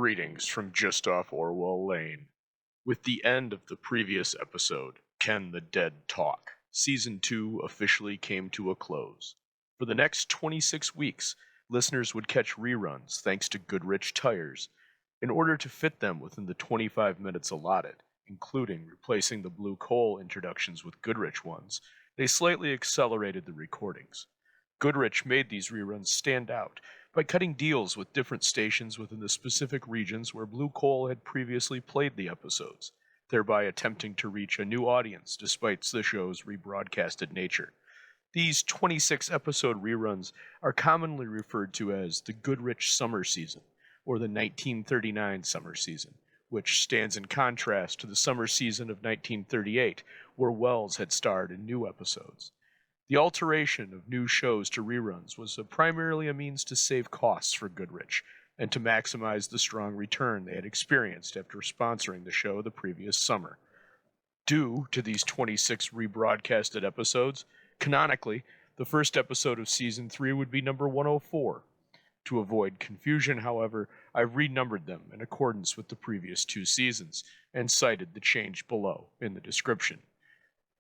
Greetings from just off Orwell Lane. With the end of the previous episode, Can the Dead Talk? Season 2 officially came to a close. For the next 26 weeks, listeners would catch reruns thanks to Goodrich tires, in order to fit them within the 25 minutes allotted, including replacing the blue coal introductions with Goodrich ones. They slightly accelerated the recordings. Goodrich made these reruns stand out by cutting deals with different stations within the specific regions where Blue Coal had previously played the episodes, thereby attempting to reach a new audience despite the show's rebroadcasted nature. These 26-episode reruns are commonly referred to as the Goodrich Summer Season, or the 1939 Summer Season, which stands in contrast to the summer season of 1938, where Wells had starred in new episodes. The alteration of new shows to reruns was primarily a means to save costs for Goodrich and to maximize the strong return they had experienced after sponsoring the show the previous summer. Due to these 26 rebroadcasted episodes, canonically, the first episode of Season 3 would be number 104. To avoid confusion, however, I've renumbered them in accordance with the previous 2 seasons and cited the change below in the description.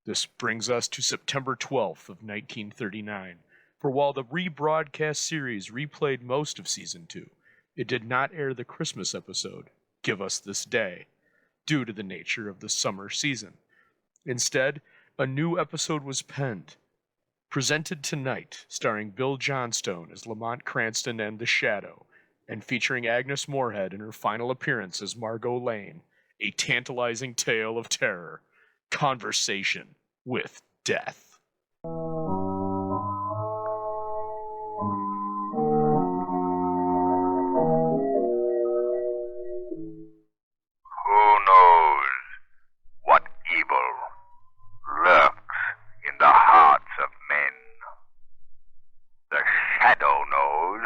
This brings us to September 12th of 1939, for while the rebroadcast series replayed most of Season 2, it did not air the Christmas episode, Give Us This Day, due to the nature of the summer season. Instead, a new episode was penned, presented tonight, starring Bill Johnstone as Lamont Cranston and the Shadow, and featuring Agnes Moorehead in her final appearance as Margot Lane, a tantalizing tale of terror, Conversation with Death. Who knows what evil lurks in the hearts of men? The Shadow knows.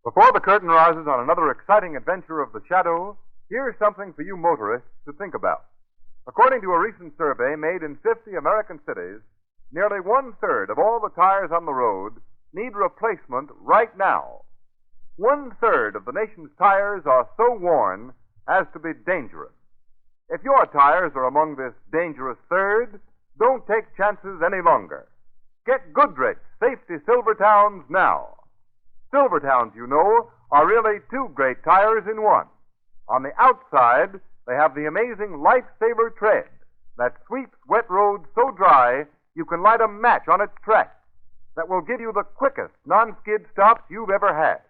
Before the curtain rises on another exciting adventure of the Shadow, here's something for you motorists to think about. According to a recent survey made in 50 American cities, nearly 1/3 of all the tires on the road need replacement right now. 1/3 of the nation's tires are so worn as to be dangerous. If your tires are among this dangerous third, don't take chances any longer. Get Goodrich Safety Silvertowns now. Silvertowns, you know, are really 2 great tires in one. On the outside, they have the amazing Lifesaver tread that sweeps wet roads so dry you can light a match on its track. That will give you the quickest non-skid stops you've ever had.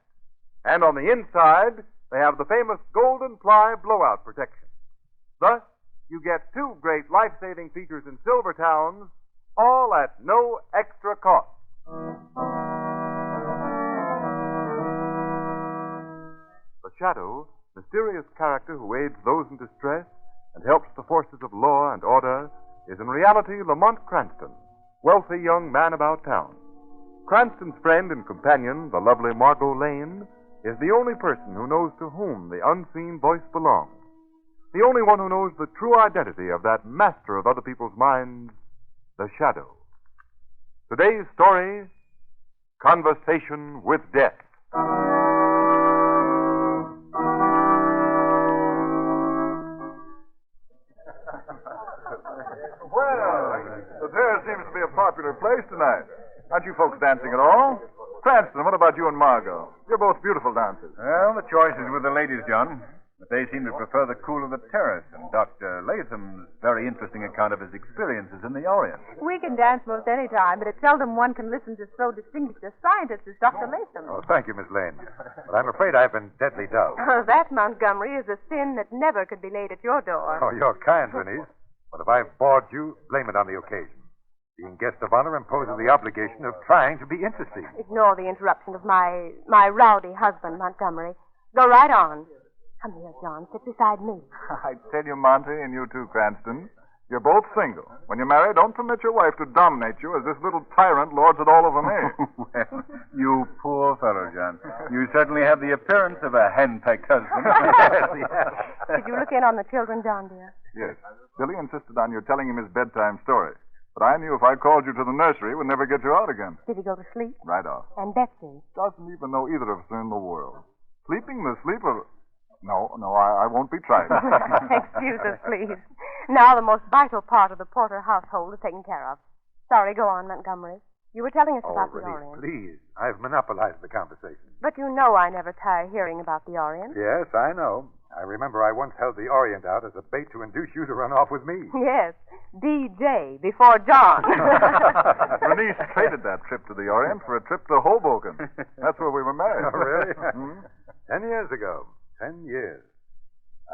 And on the inside, they have the famous Golden Ply blowout protection. Thus, you get 2 great life-saving features in Silvertowns, all at no extra cost. The Shadow, mysterious character who aids those in distress and helps the forces of law and order, is in reality Lamont Cranston, wealthy young man about town. Cranston's friend and companion, the lovely Margot Lane, is the only person who knows to whom the unseen voice belongs. The only one who knows the true identity of that master of other people's minds, the Shadow. Today's story, Conversation with Death. The fair seems to be a popular place tonight. Aren't you folks dancing at all? Cranston, what about you and Margot? You're both beautiful dancers. Well, the choice is with the ladies, John. But they seem to prefer the cool of the terrace and Dr. Latham's very interesting account of his experiences in the Orient. We can dance most any time, but it's seldom one can listen to so distinguished a scientist as Dr. Latham. Oh, thank you, Miss Lane. But I'm afraid I've been deadly dull. Oh, that, Montgomery, is a sin that never could be laid at your door. Oh, you're kind, Bernice. But if I've bored you, blame it on the occasion. Being guest of honor imposes the obligation of trying to be interesting. Ignore the interruption of my rowdy husband, Montgomery. Go right on. Come here, John. Sit beside me. I tell you, Monty, and you too, Cranston, you're both single. When you marry, don't permit your wife to dominate you as this little tyrant lords it all over me. Well, you poor fellow, John. You certainly have the appearance of a hen-pecked husband. Did you look in on the children, John, dear? Yes. Billy insisted on your telling him his bedtime story. But I knew if I called you to the nursery, we'd never get you out again. Did he go to sleep? Right off. And Betsy? Doesn't even know either of us are in the world. Sleeping the sleep of... No, I won't be tried. Excuse us, please. Now the most vital part of the Porter household is taken care of. Sorry, go on, Montgomery. You were telling us about the Renee, Orient. please. I've monopolized the conversation. But you know I never tire hearing about the Orient. Yes, I know. I remember I once held the Orient out as a bait to induce you to run off with me. Yes, DJ, before John. Bernice traded that trip to the Orient for a trip to Hoboken. That's where we were married. Oh, really? 10 years ago. 10 years.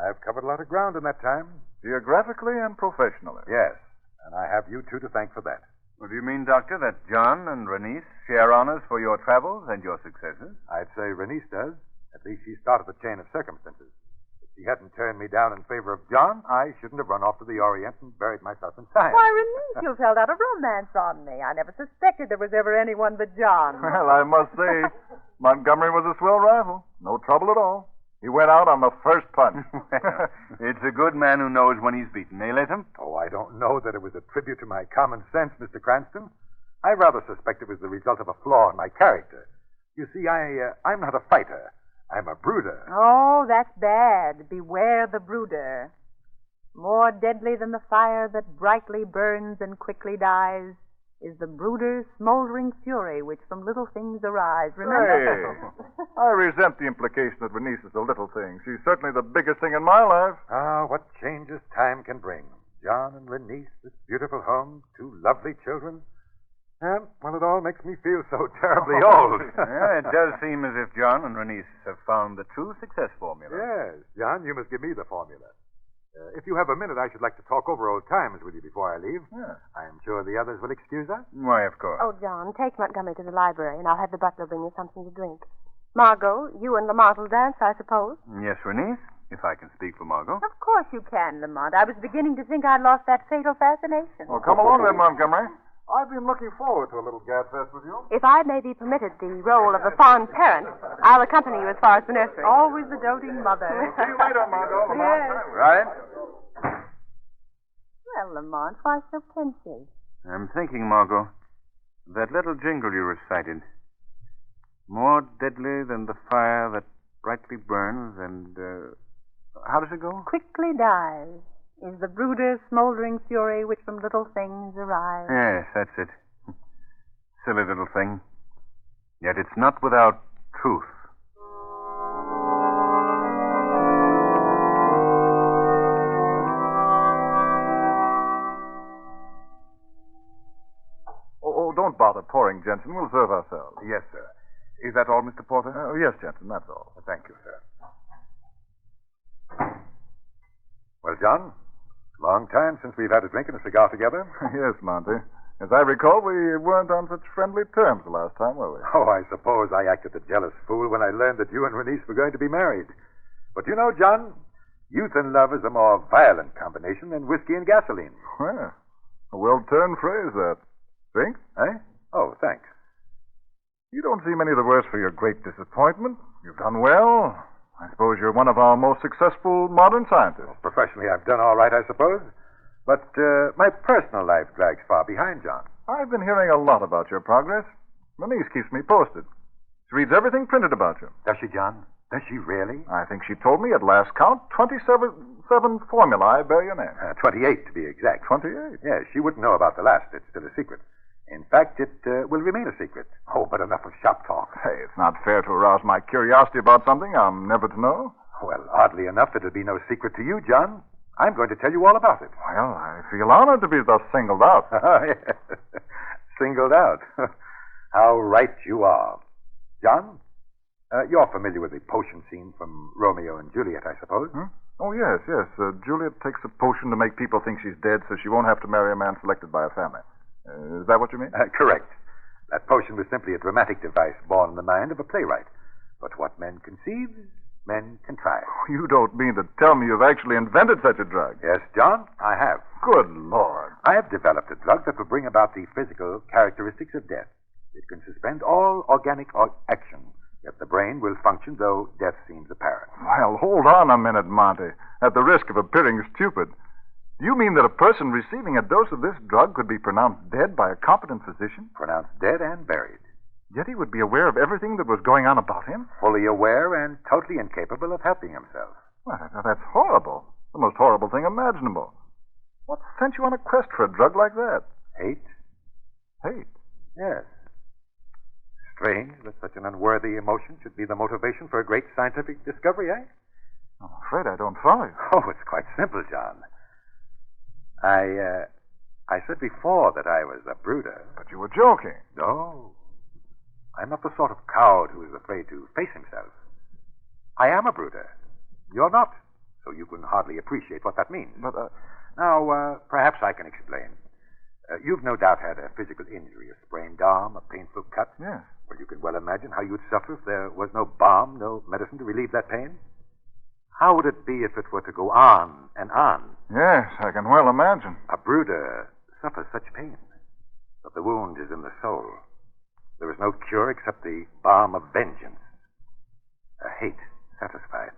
I've covered a lot of ground in that time. Geographically and professionally. Yes, and I have you two to thank for that. Well, do you mean, Doctor, that John and Renice share honors for your travels and your successes? I'd say Renice does. At least she started the chain of circumstances. If she hadn't turned me down in favor of John, I shouldn't have run off to the Orient and buried myself in science. Why, Renee, you've held out a romance on me. I never suspected there was ever anyone but John. Well, I must say, Montgomery was a swell rival. No trouble at all. He went out on the first punch. It's a good man who knows when he's beaten, eh, Latham? Oh, I don't know that it was a tribute to my common sense, Mr. Cranston. I rather suspect it was the result of a flaw in my character. You see, I'm not a fighter. I'm a brooder. Oh, that's bad. Beware the brooder. More deadly than the fire that brightly burns and quickly dies is the brooder's smoldering fury which from little things arise. Remember? Hey, I resent the implication that Bernice is a little thing. She's certainly the biggest thing in my life. Ah, what changes time can bring. John and Renice, this beautiful home, two lovely children. Well, it all makes me feel so terribly old. Yeah, it does seem as if John and Renice have found the true success formula. Yes, John, you must give me the formula. If you have a minute, I should like to talk over old times with you before I leave. Yeah. I'm sure the others will excuse us. Why, of course. Oh, John, take Montgomery to the library, and I'll have the butler bring you something to drink. Margot, you and Lamont will dance, I suppose? Yes, Renice, if I can speak for Margot. Of course you can, Lamont. I was beginning to think I'd lost that fatal fascination. Well, come along then, Montgomery. I've been looking forward to a little gabfest with you. If I may be permitted the role of a fond parent, I'll accompany you as far as the nursery. Always the doting mother. See you later, Margot. Yes. Right? Well, Lamont, why so pensive? I'm thinking, Margot, that little jingle you recited. More deadly than the fire that brightly burns and, how does it go? Quickly dies is the brooder's smoldering fury which from little things arise. Yes, that's it. Silly little thing. Yet it's not without truth. Oh, don't bother pouring, Jensen. We'll serve ourselves. Yes, sir. Is that all, Mr. Porter? Oh, yes, Jensen, that's all. Thank you, sir. Well, John, long time since we've had a drink and a cigar together. Yes, Monty. As I recall, we weren't on such friendly terms the last time, were we? Oh, I suppose I acted a jealous fool when I learned that you and Renice were going to be married. But you know, John, youth and love is a more violent combination than whiskey and gasoline. Well, a well-turned phrase, that. Drink? Eh? Oh, thanks. You don't seem any the worse for your great disappointment. You've done well. I suppose you're one of our most successful modern scientists. Professionally, I've done all right, I suppose. But my personal life drags far behind, John. I've been hearing a lot about your progress. Renice keeps me posted. She reads everything printed about you. Does she, John? Does she really? I think she told me at last count 27 formulae bear your name. 28, to be exact. 28? Yes, she wouldn't know about the last. It's still a secret. In fact, it will remain a secret. Oh, but enough of shop talk. Hey, it's not fair to arouse my curiosity about something I'm never to know. Well, oddly enough, it'll be no secret to you, John. I'm going to tell you all about it. Well, I feel honored to be thus singled out. Yes. Singled out. How right you are. John, you're familiar with the potion scene from Romeo and Juliet, I suppose? Hmm? Oh, yes. Juliet takes a potion to make people think she's dead so she won't have to marry a man selected by a family. Is that what you mean? Correct. That potion was simply a dramatic device born in the mind of a playwright. But what men conceive, Men can try. You don't mean to tell me you've actually invented such a drug? Yes, John, I have. Good Lord. I have developed a drug that will bring about the physical characteristics of death. It can suspend all organic action, yet the brain will function though death seems apparent. Well, hold on a minute, Monty. At the risk of appearing stupid, do you mean that a person receiving a dose of this drug could be pronounced dead by a competent physician? Pronounced dead and buried. Yet he would be aware of everything that was going on about him? Fully aware and totally incapable of helping himself. Well, that's horrible. The most horrible thing imaginable. What sent you on a quest for a drug like that? Hate? Hate? Yes. Strange that such an unworthy emotion should be the motivation for a great scientific discovery, eh? I'm afraid I don't follow you. Oh, it's quite simple, John. I said before that I was a brooder. But you were joking. No. I'm not the sort of coward who is afraid to face himself. I am a brooder. You're not, so you can hardly appreciate what that means. But, Now, perhaps I can explain. You've no doubt had a physical injury, a sprained arm, a painful cut. yes. Well, you can well imagine how you'd suffer if there was no balm, no medicine to relieve that pain. How would it be if it were to go on and on? Yes, I can well imagine. A brooder suffers such pain, but the wound is in the soul. There is no cure except the balm of vengeance. A hate satisfied.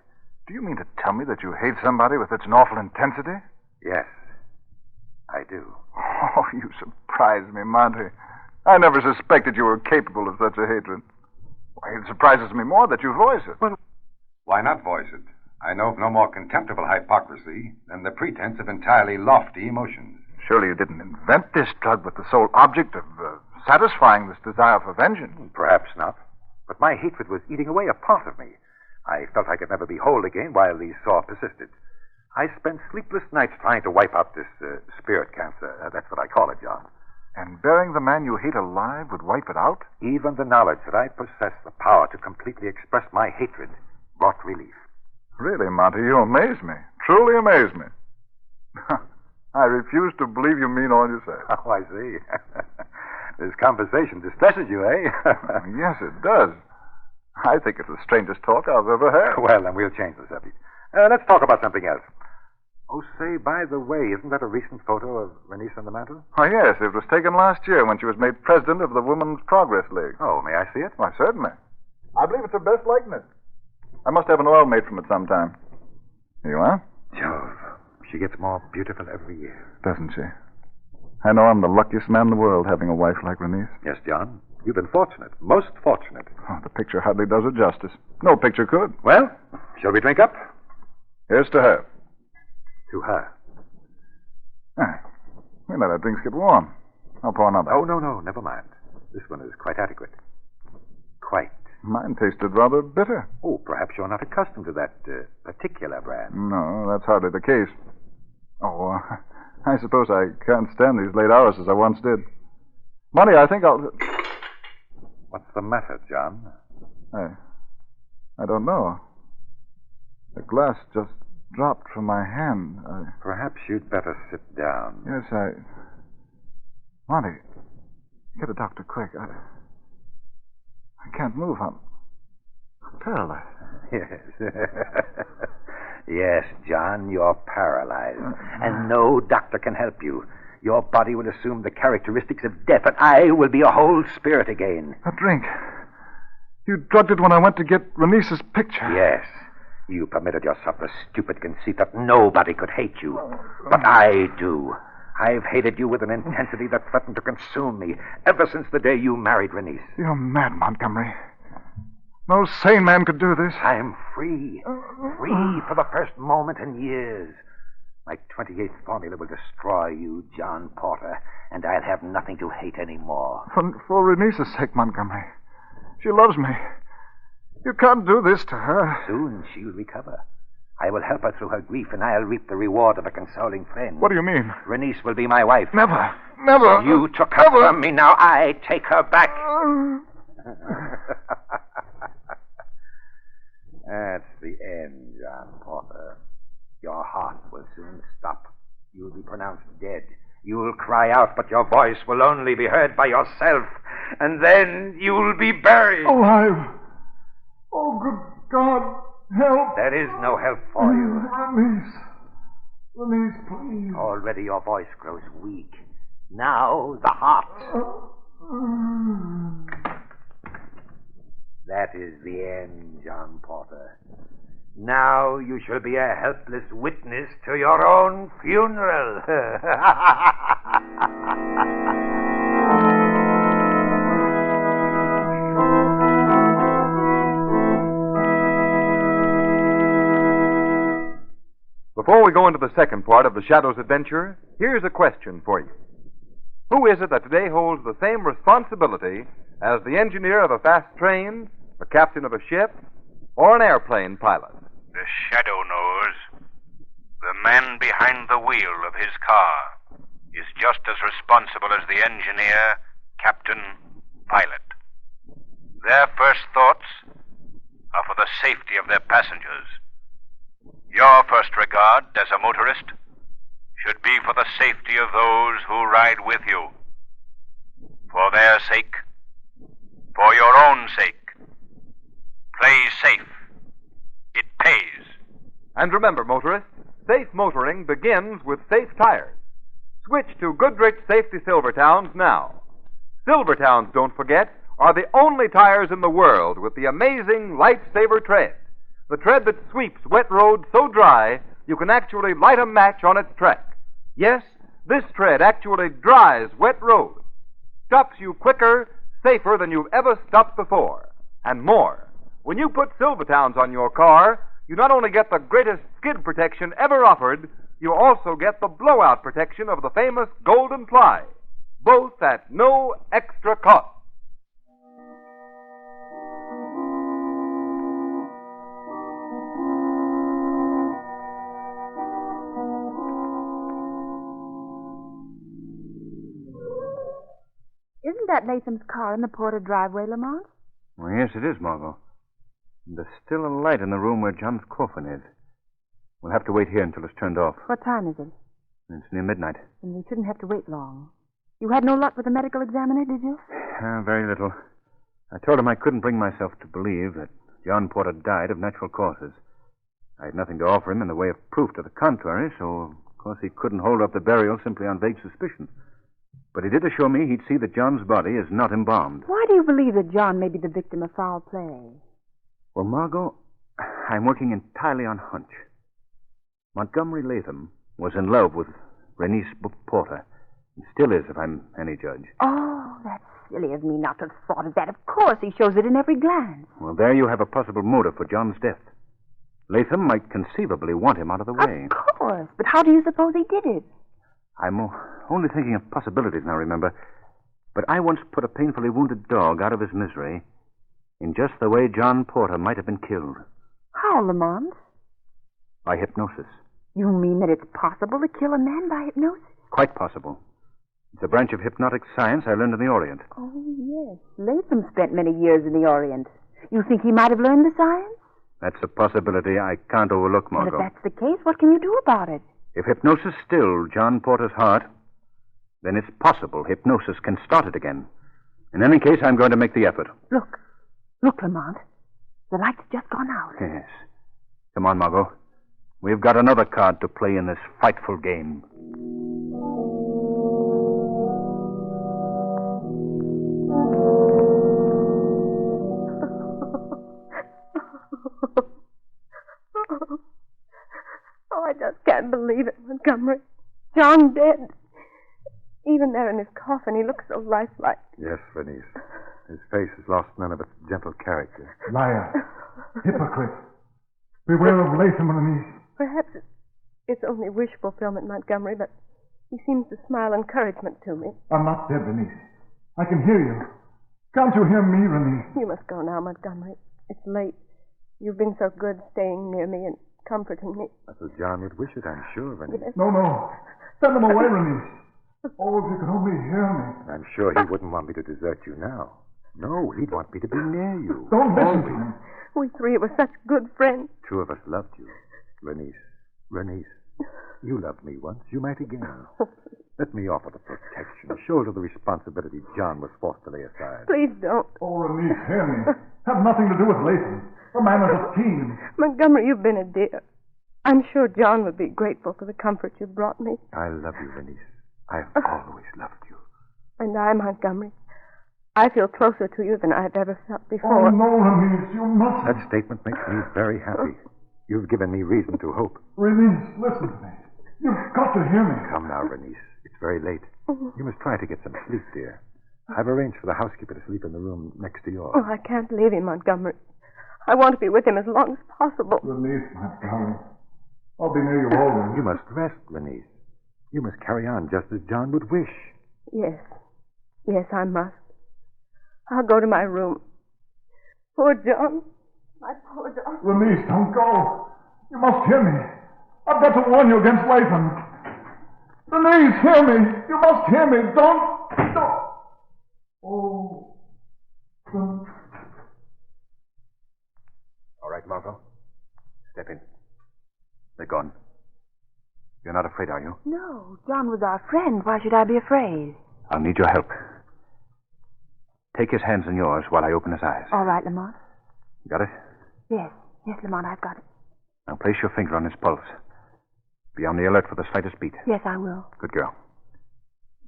Do you mean to tell me that you hate somebody with such an awful intensity? Yes, I do. Oh, you surprise me, Monty. I never suspected you were capable of such a hatred. Why, it surprises me more that you voice it. Well, why not voice it? I know of no more contemptible hypocrisy than the pretense of entirely lofty emotions. Surely you didn't invent this drug with the sole object of satisfying this desire for vengeance. perhaps not. But my hatred was eating away a part of me. I felt I could never be whole again while the sore persisted. I spent sleepless nights trying to wipe out this spirit cancer. That's what I call it, John. And burying the man you hate alive would wipe it out? Even the knowledge that I possess the power to completely express my hatred brought relief. Really, Monty, you amaze me. Truly amaze me. I refuse to believe you mean all you say. Oh, I see. This conversation distresses you, eh? Yes, it does. I think it's the strangest talk I've ever had. Well, then we'll change the subject. Let's talk about something else. Oh, say, by the way, isn't that a recent photo of Renice on the mantel? Oh, yes, it was taken last year when she was made president of the Women's Progress League. Oh, may I see it? Why, certainly. I believe it's her best likeness. I must have an oil made from it sometime. Here you are. Jove, she gets more beautiful every year. Doesn't she? I know I'm the luckiest man in the world having a wife like Renice. Yes, John. You've been fortunate. Most fortunate. Oh, the picture hardly does her justice. No picture could. Well, shall we drink up? Here's to her. To her. Ah, we let our drinks get warm. I'll pour another. Oh, no, never mind. This one is quite adequate. Quite. Mine tasted rather bitter. Oh, perhaps you're not accustomed to that particular brand. No, that's hardly the case. Oh, I suppose I can't stand these late hours as I once did. Monty, I think I'll... What's the matter, John? I don't know. The glass just dropped from my hand. Perhaps you'd better sit down. Yes, Monty, get a doctor quick. I can't move. I'm paralyzed. Yes. Yes, John, you're paralyzed. And no doctor can help you. Your body will assume the characteristics of death, and I will be a whole spirit again. A drink. You drugged it when I went to get Renice's picture. Yes. You permitted yourself the stupid conceit that nobody could hate you. But I do. I've hated you with an intensity that threatened to consume me ever since the day you married Renice. You're mad, Montgomery. No sane man could do this. I'm free. Free for the first moment in years. My 28th formula will destroy you, John Porter, and I'll have nothing to hate anymore. For Renice's sake, Montgomery. She loves me. You can't do this to her. Soon she'll recover. I will help her through her grief, and I'll reap the reward of a consoling friend. What do you mean? Renice will be my wife. Never. Never. You took her from me. Now I take her back. That's the end, John Porter. Your heart will soon stop. You'll be pronounced dead. You'll cry out, but your voice will only be heard by yourself. And then you'll be buried. Alive. Oh, good God. Help! There is no help for you. Release, please. Already your voice grows weak. Now, the heart. That is the end, John Porter. Now you shall be a helpless witness to your own funeral. Before we go into the second part of the Shadow's adventure, here's a question for you. Who is it that today holds the same responsibility as the engineer of a fast train, the captain of a ship, or an airplane pilot? The Shadow knows. The man behind the wheel of his car is just as responsible as the engineer, captain, pilot. Their first thoughts are for the safety of their passengers. Your first regard as a motorist should be for the safety of those who ride with you. For their sake, for your own sake, play safe. It pays. And remember, motorists, safe motoring begins with safe tires. Switch to Goodrich Safety Silvertowns now. Silvertowns, don't forget, are the only tires in the world with the amazing Lightsaber tread. The tread that sweeps wet roads so dry you can actually light a match on its track. Yes, this tread actually dries wet roads. Stops you quicker, safer than you've ever stopped before. And more. When you put Silvertowns on your car, you not only get the greatest skid protection ever offered, you also get the blowout protection of the famous Golden Ply. Both at no extra cost. Isn't that Latham's car in the Porter driveway, Lamont? Well, yes, it is, Margot. And there's still a light in the room where John's coffin is. We'll have to wait here until it's turned off. What time is it? It's near midnight. Then we shouldn't have to wait long. You had no luck with the medical examiner, did you? Very little. I told him I couldn't bring myself to believe that John Porter died of natural causes. I had nothing to offer him in the way of proof to the contrary, so, of course, he couldn't hold up the burial simply on vague suspicion. But he did assure me he'd see that John's body is not embalmed. Why do you believe that John may be the victim of foul play? Well, Margot, I'm working entirely on hunch. Montgomery Latham was in love with Renice Porter. And still is, if I'm any judge. Oh, that's silly of me not to have thought of that. Of course, he shows it in every glance. Well, there you have a possible motive for John's death. Latham might conceivably want him out of the way. Of course. But how do you suppose he did it? I'm only thinking of possibilities now, remember. But I once put a painfully wounded dog out of his misery in just the way John Porter might have been killed. How, Lamont? By hypnosis. You mean that it's possible to kill a man by hypnosis? Quite possible. It's a branch of hypnotic science I learned in the Orient. Oh, yes. Latham spent many years in the Orient. You think he might have learned the science? That's a possibility I can't overlook, Margot. Well, if that's the case, what can you do about it? If hypnosis stilled John Porter's heart, then it's possible hypnosis can start it again. In any case, I'm going to make the effort. Look. Look, Lamont. The light's just gone out. Yes. Come on, Margot. We've got another card to play in this frightful game. Oh, I just can't believe it, Montgomery. John dead. Even there in his coffin, he looks so lifelike. Yes, Renice. His face has lost none of its gentle character. Liar. Hypocrite. Beware of Latham and Renice. Perhaps it's only wish fulfillment, Montgomery, but he seems to smile encouragement to me. I'm not dead, Renice. I can hear you. Can't you hear me, Renice? You must go now, Montgomery. It's late. You've been so good staying near me and comforting me. That's as John would wish it, I'm sure, Renice. Yes. No. Send them away, Renice. Oh, if you could only hear me. I'm sure he wouldn't want me to desert you now. No, he'd want me to be near you. Don't listen to him. We three were such good friends. Two of us loved you. Renice, you loved me once. You might again. Let me offer the protection, shoulder the responsibility John was forced to lay aside. Please don't. Oh, Renice, hear me. Have nothing to do with Latham. A man of a team. Montgomery, you've been a dear. I'm sure John would be grateful for the comfort you brought me. I love you, Bernice. I've always loved you. And I, Montgomery, I feel closer to you than I've ever felt before. Oh, no, Renice, you mustn't. That statement makes me very happy. You've given me reason to hope. Renice, listen to me. You've got to hear me. Come now, Bernice. It's very late. You must try to get some sleep, dear. I've arranged for the housekeeper to sleep in the room next to yours. Oh, I can't leave him, Montgomery. I want to be with him as long as possible. Renice, my darling. I'll be near you always. You must rest, Bernice. You must carry on just as John would wish. Yes. Yes, I must. I'll go to my room. Poor John. My poor John. Renice, don't go. You must hear me. I've got to warn you against Latham. Renice, hear me. You must hear me. Don't. Oh. All right, Margot. Step in. They're gone. You're not afraid, are you? No, John was our friend. Why should I be afraid? I'll need your help. Take his hands in yours while I open his eyes. All right, Lamont. Got it? Yes, Lamont, I've got it. Now place your finger on his pulse. Be on the alert for the slightest beat. Yes, I will. Good girl.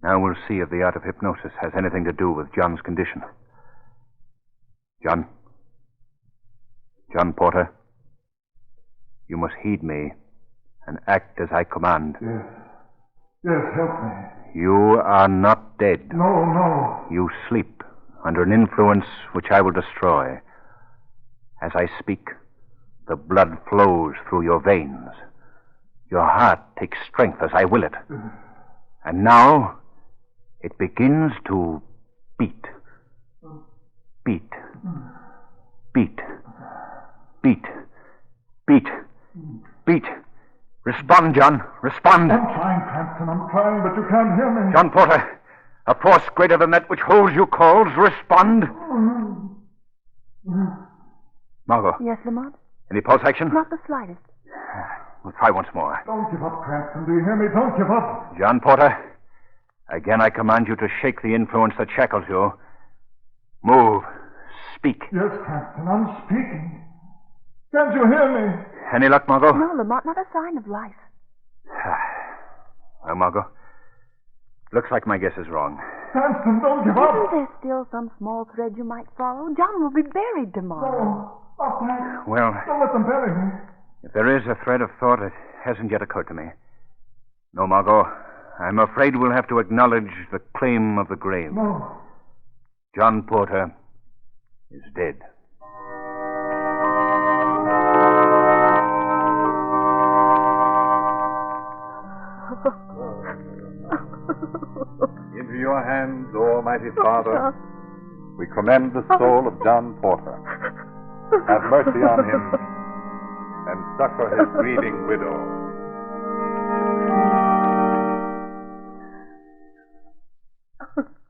Now we'll see if the art of hypnosis has anything to do with John's condition. John Porter, you must heed me and act as I command. Yes, help me. You are not dead. No. You sleep under an influence which I will destroy. As I speak, the blood flows through your veins. Your heart takes strength as I will it. And now, it begins to beat. Beat. Beat. Beat. Beat. Beat. Respond, John. Respond. I'm trying, Cranston. I'm trying, but you can't hear me. John Porter, a force greater than that which holds you calls. Respond. Margot. Yes, Lamont? Any pulse action? Not the slightest. We'll try once more. Don't give up, Cranston. Do you hear me? Don't give up. John Porter, again I command you to shake the influence that shackles you. Move. Speak. Yes, Cranston, I'm speaking. Can't you hear me? Any luck, Margot? No, Lamont, not a sign of life. Well, Margot, looks like my guess is wrong. Cranston, don't give up. Isn't there still some small thread you might follow? John will be buried tomorrow. No, not that. Well, Don't let them bury me. if there is a thread of thought, it hasn't yet occurred to me. No, Margot, I'm afraid we'll have to acknowledge the claim of the grave. No. John Porter is dead. Into your hands, Almighty Father, we commend the soul of John Porter. Have mercy on him and succor his grieving widow.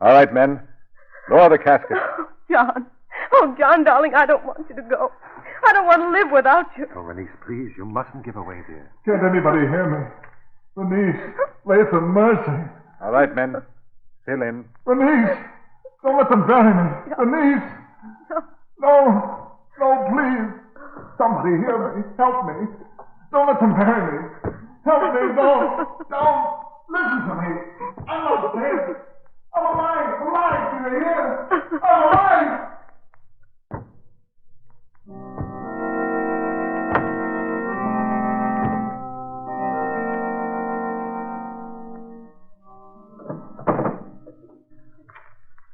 All right, men. Lower the casket. John. Oh, John, darling, I don't want you to go. I don't want to live without you. Oh, Renice, please, you mustn't give away, dear. Can't anybody hear me? Renice, Latham, mercy. All right, men. Fill in. Renice, don't let them bury me. Renice. No, please. Somebody hear me. Help me. Don't let them bury me. Help me. Don't. Listen to me. I'm not dead. I'm alive. Do you hear? I'm alive.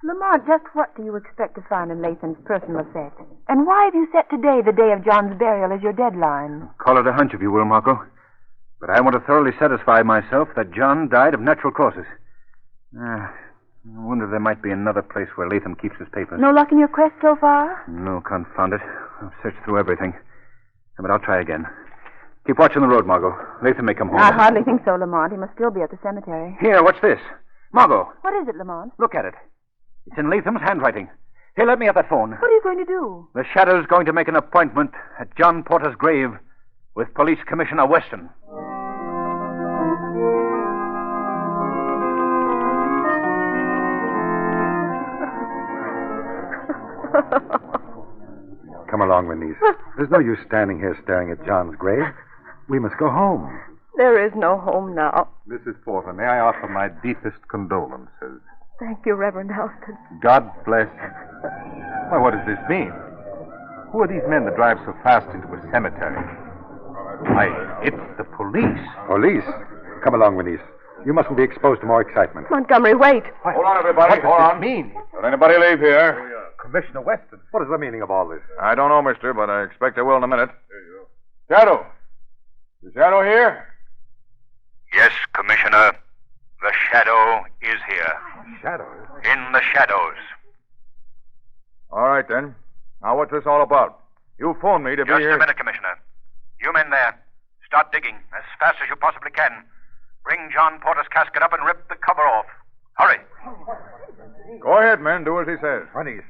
Lamont, just what do you expect to find in Latham's personal effects? And why have you set today, the day of John's burial, as your deadline? Call it a hunch if you will, Margot. But I want to thoroughly satisfy myself that John died of natural causes. I wonder if there might be another place where Latham keeps his papers. No luck in your quest so far? No, confound it. I've searched through everything. But I'll try again. Keep watching the road, Margot. Latham may come home. I hardly think so, Lamont. He must still be at the cemetery. Here, what's this? Margot, What is it, Lamont? look at it. It's in Latham's handwriting. Here, let me have that phone. What are you going to do? The Shadow's going to make an appointment at John Porter's grave with Police Commissioner Weston. Come along, Bernice. There's no use standing here staring at John's grave. We must go home. There is no home now. Mrs. Porter, may I offer my deepest condolences? Thank you, Reverend Houston. God bless. Why, what does this mean? Who are these men that drive so fast into a cemetery? Why, it's the police. Police? Come along, Bernice. You mustn't be exposed to more excitement. Montgomery, wait. Hold on, everybody. Hold on. Mean? Don't anybody leave here. Commissioner Weston. What is the meaning of all this? I don't know, mister, but I expect I will in a minute. Shadow. Is Shadow here? Yes, Commissioner. The Shadow is here. Shadow? In the shadows. All right, then. Now, what's this all about? You phoned me to be Just here. a minute, Commissioner. You men there, start digging as fast as you possibly can. Bring John Porter's casket up and rip the cover off. Hurry. Go ahead, men. Do as he says. Bernice,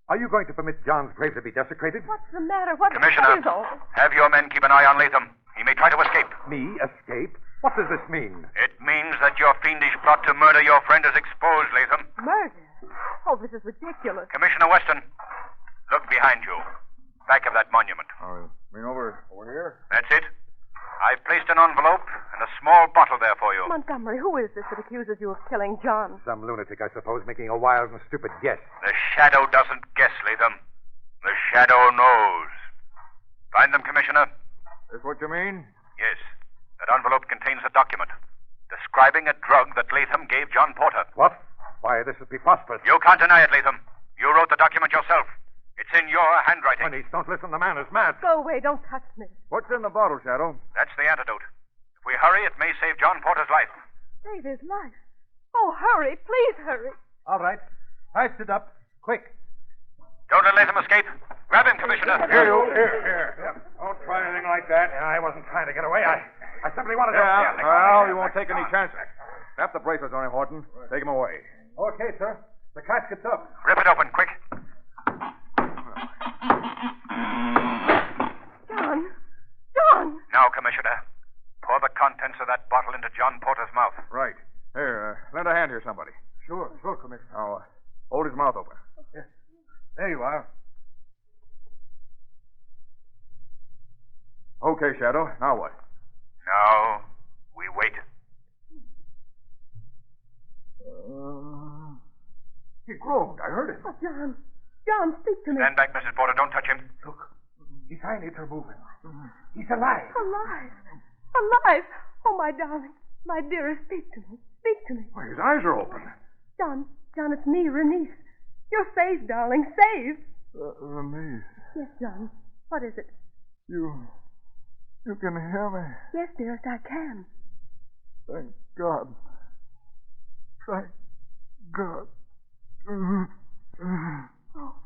are you going to permit John's grave to be desecrated? What's the matter? What Commissioner, is all this? have your men keep an eye on Latham. He may try to escape. Me escape? What does this mean? It means that your fiendish plot to murder your friend is exposed, Latham. Murder? Oh, this is ridiculous. Commissioner Weston, look behind you. Back of that monument. Bring over here. That's it. I've placed an envelope and a small bottle there for you. Montgomery, who is this that accuses you of killing John? Some lunatic, I suppose, making a wild and stupid guess. The Shadow doesn't guess, Latham. The Shadow knows. Find them, Commissioner? Is what you mean? Yes. That envelope contains a document describing a drug that Latham gave John Porter. What? Why, this would be preposterous. You can't deny it, Latham. You wrote the document yourself. It's in your handwriting. Bernice, don't listen. The man is mad. Go away. Don't touch me. What's in the bottle, Shadow? That's the antidote. If we hurry, it may save John Porter's life. Save his life. Oh, hurry. Please hurry. All right. Hoist it up. Quick. Don't let Latham escape. Grab him, Commissioner. Here, you. Here. Don't try anything like that. I wasn't trying to get away. I simply wanted Yeah, well, you won't take any chances. Snap the bracelets on him, Horton. Take him away. Okay, sir. The casket's up. Rip it open, quick. John! Now, Commissioner, pour the contents of that bottle into John Porter's mouth. Right. Here, lend a hand here, somebody. Sure, Commissioner. Now, hold his mouth open. Yes. There you are. Okay, Shadow. Now what? Now, we wait. He groaned. I heard it. Oh, John. John, speak to me. Stand back, Mrs. Porter. Don't touch him. Look. His eyelids are moving. He's alive. Alive. Alive. Oh, my darling. My dearest, speak to me. Speak to me. Why, his eyes are open. John, it's me, Renice. You're saved, darling. Saved. Renice, Yes, John. What is it? you can hear me. Yes, dearest, I can. Thank God. Thank God.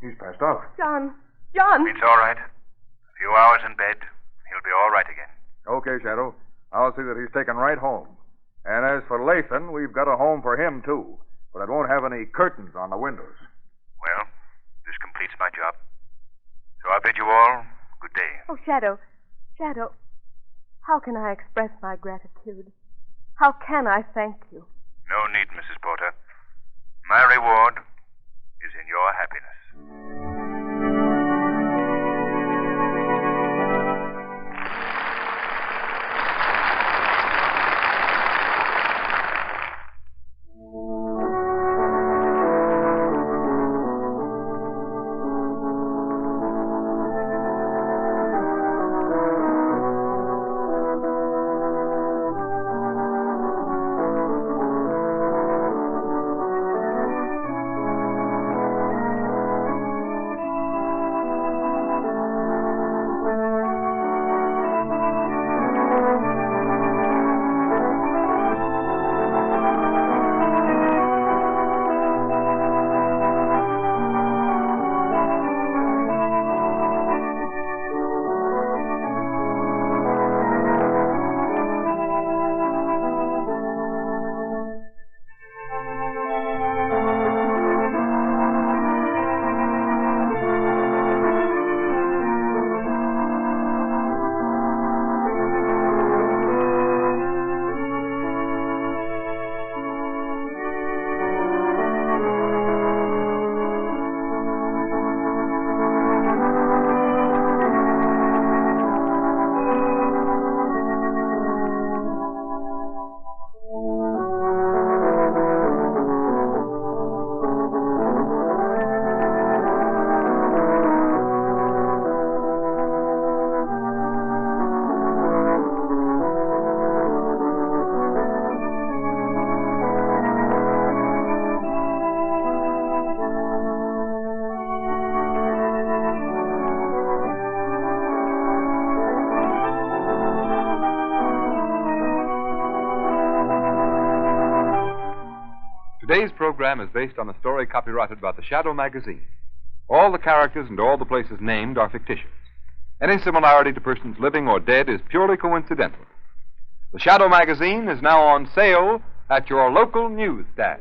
He's passed out. John. It's all right. A few hours in bed. He'll be all right again. Okay, Shadow. I'll see that he's taken right home. And as for Latham, we've got a home for him, too. But it won't have any curtains on the windows. Well, this completes my job. So I bid you all good day. Oh, Shadow. How can I express my gratitude? How can I thank you? No need, Mrs. Porter. My reward is in your happiness. Today's program is based on a story copyrighted by the Shadow magazine. All the characters and all the places named are fictitious. Any similarity to persons living or dead is purely coincidental. The Shadow magazine is now on sale at your local newsstand.